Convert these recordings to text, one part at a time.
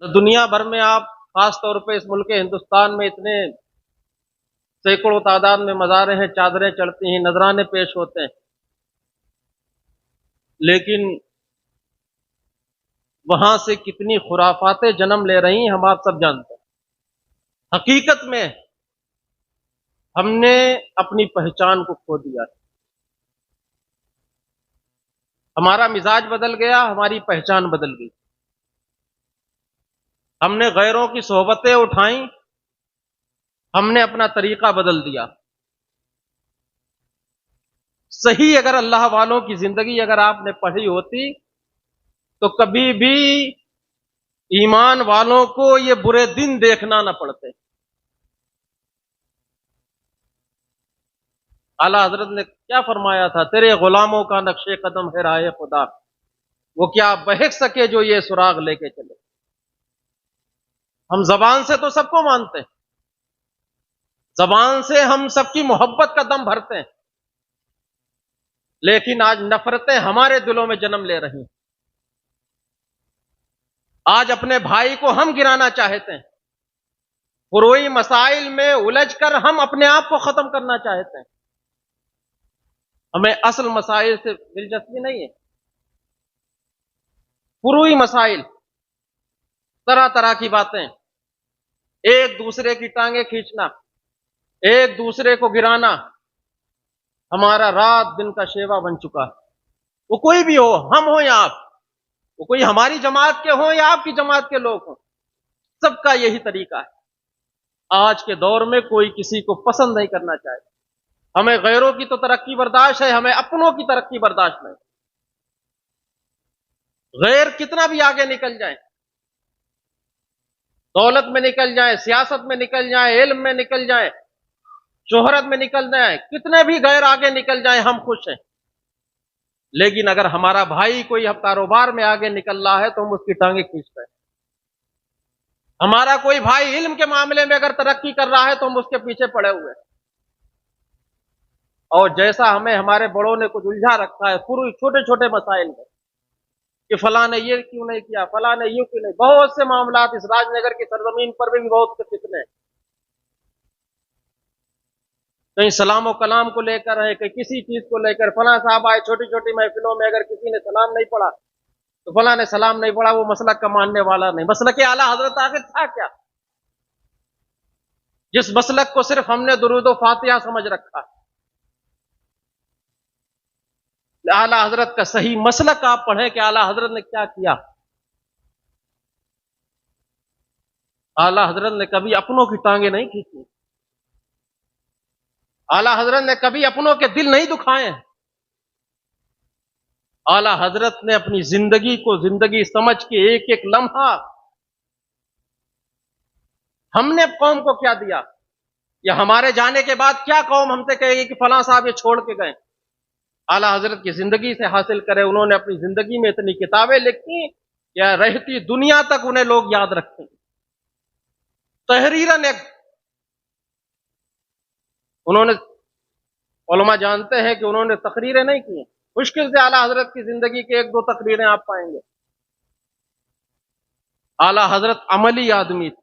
دنیا بھر میں آپ خاص طور پہ اس ملک ہندوستان میں اتنے سینکڑوں تعداد میں مزاریں ہیں، چادریں چڑھتی ہیں، نذرانے پیش ہوتے ہیں، لیکن وہاں سے کتنی خرافاتیں جنم لے رہی ہیں ہم آپ سب جانتے ہیں۔ حقیقت میں ہم نے اپنی پہچان کو کھو دیا، ہمارا مزاج بدل گیا، ہماری پہچان بدل گئی، ہم نے غیروں کی صحبتیں اٹھائیں، ہم نے اپنا طریقہ بدل دیا۔ صحیح اگر اللہ والوں کی زندگی اگر آپ نے پڑھی ہوتی تو کبھی بھی ایمان والوں کو یہ برے دن دیکھنا نہ پڑتے۔ اعلیٰ حضرت نے کیا فرمایا تھا؟ تیرے غلاموں کا نقش قدم ہے رائے خدا، وہ کیا بہک سکے جو یہ سراغ لے کے چلے۔ ہم زبان سے تو سب کو مانتے ہیں، زبان سے ہم سب کی محبت کا دم بھرتے ہیں، لیکن آج نفرتیں ہمارے دلوں میں جنم لے رہی ہیں۔ آج اپنے بھائی کو ہم گرانا چاہتے ہیں، فروعی مسائل میں الجھ کر ہم اپنے آپ کو ختم کرنا چاہتے ہیں۔ ہمیں اصل مسائل سے دلچسپی نہیں ہے، فروعی مسائل، طرح طرح کی باتیں، ایک دوسرے کی ٹانگیں کھینچنا، ایک دوسرے کو گرانا ہمارا رات دن کا شیوا بن چکا ہے۔ وہ کوئی بھی ہو، ہم ہوں یا آپ، وہ کوئی ہماری جماعت کے ہوں یا آپ کی جماعت کے لوگ ہوں، سب کا یہی طریقہ ہے۔ آج کے دور میں کوئی کسی کو پسند نہیں کرنا چاہے۔ ہمیں غیروں کی تو ترقی برداشت ہے، ہمیں اپنوں کی ترقی برداشت نہیں۔ غیر کتنا بھی آگے نکل جائیں، دولت میں نکل جائیں، سیاست میں نکل جائیں، علم میں نکل جائیں، شہرت میں نکل جائیں، کتنے بھی غیر آگے نکل جائیں، ہم خوش ہیں۔ لیکن اگر ہمارا بھائی کوئی کاروبار میں آگے نکل رہا ہے تو ہم اس کی ٹانگیں کھینچتے ہیں۔ ہمارا کوئی بھائی علم کے معاملے میں اگر ترقی کر رہا ہے تو ہم اس کے پیچھے پڑے ہوئے ہیں۔ اور جیسا ہمیں ہمارے بڑوں نے کچھ الجھا رکھا ہے پورے چھوٹے چھوٹے مسائل میں، کہ فلاں نے یہ کیوں نہیں کیا، فلاں نے یوں کیوں نہیں، بہت سے معاملات اس راج نگر کی سرزمین پر بھی بہت سے فتنے ہیں۔ کہیں سلام و کلام کو لے کر ہے، کہیں کسی چیز کو لے کر، فلاں صاحب آئے چھوٹی چھوٹی محفلوں میں اگر کسی نے سلام نہیں پڑھا تو فلاں نے سلام نہیں پڑھا، وہ مسلک کا ماننے والا نہیں۔ مسلک اعلیٰ حضرت آخر تھا کیا؟ جس مسلک کو صرف ہم نے درود و فاتحہ سمجھ رکھا، اعلیٰ حضرت کا صحیح مسلک آپ پڑھیں کہ اعلیٰ حضرت نے کیا کیا۔ اعلیٰ حضرت نے کبھی اپنوں کی ٹانگیں نہیں کھینچی، اعلیٰ حضرت نے کبھی اپنوں کے دل نہیں دکھائے۔ اعلیٰ حضرت نے اپنی زندگی کو زندگی سمجھ کے ایک ایک لمحہ ہم نے قوم کو کیا دیا، یا ہمارے جانے کے بعد کیا قوم ہم سے کہے گی کہ فلاں صاحب یہ چھوڑ کے گئے۔ اعلیٰ حضرت کی زندگی سے حاصل کرے، انہوں نے اپنی زندگی میں اتنی کتابیں لکھی یا رہتی دنیا تک انہیں لوگ یاد رکھیں۔ تحریراً ایک انہوں نے، علماء جانتے ہیں کہ انہوں نے تقریریں نہیں کی، مشکل سے اعلیٰ حضرت کی زندگی کے ایک دو تقریریں آپ پائیں گے۔ اعلیٰ حضرت عملی آدمی تھے،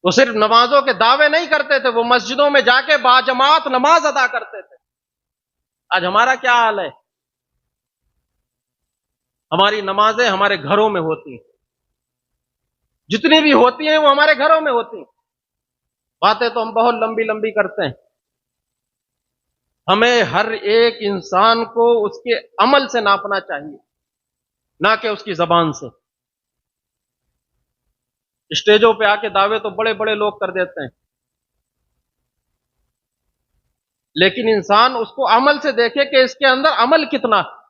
وہ صرف نمازوں کے دعوے نہیں کرتے تھے، وہ مسجدوں میں جا کے باجماعت نماز ادا کرتے تھے۔ آج ہمارا کیا حال ہے؟ ہماری نمازیں ہمارے گھروں میں ہوتی ہیں، جتنی بھی ہوتی ہیں وہ ہمارے گھروں میں ہوتی ہیں، باتیں تو ہم بہت لمبی لمبی کرتے ہیں۔ ہمیں ہر ایک انسان کو اس کے عمل سے ناپنا چاہیے، نہ کہ اس کی زبان سے۔ اسٹیجوں پہ آ کے دعوے تو بڑے بڑے لوگ کر دیتے ہیں، لیکن انسان اس کو عمل سے دیکھے کہ اس کے اندر عمل کتنا ہے۔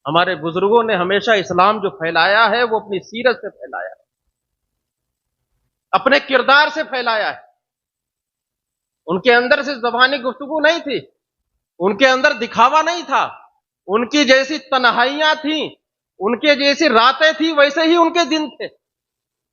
ہمارے بزرگوں نے ہمیشہ اسلام جو پھیلایا ہے وہ اپنی سیرت سے پھیلایا ہے، اپنے کردار سے پھیلایا ہے۔ ان کے اندر سے زبانی گفتگو نہیں تھی، ان کے اندر دکھاوا نہیں تھا، ان کی جیسی تنہائیاں تھیں، ان کے جیسی راتیں تھیں، ویسے ہی ان کے دن تھے۔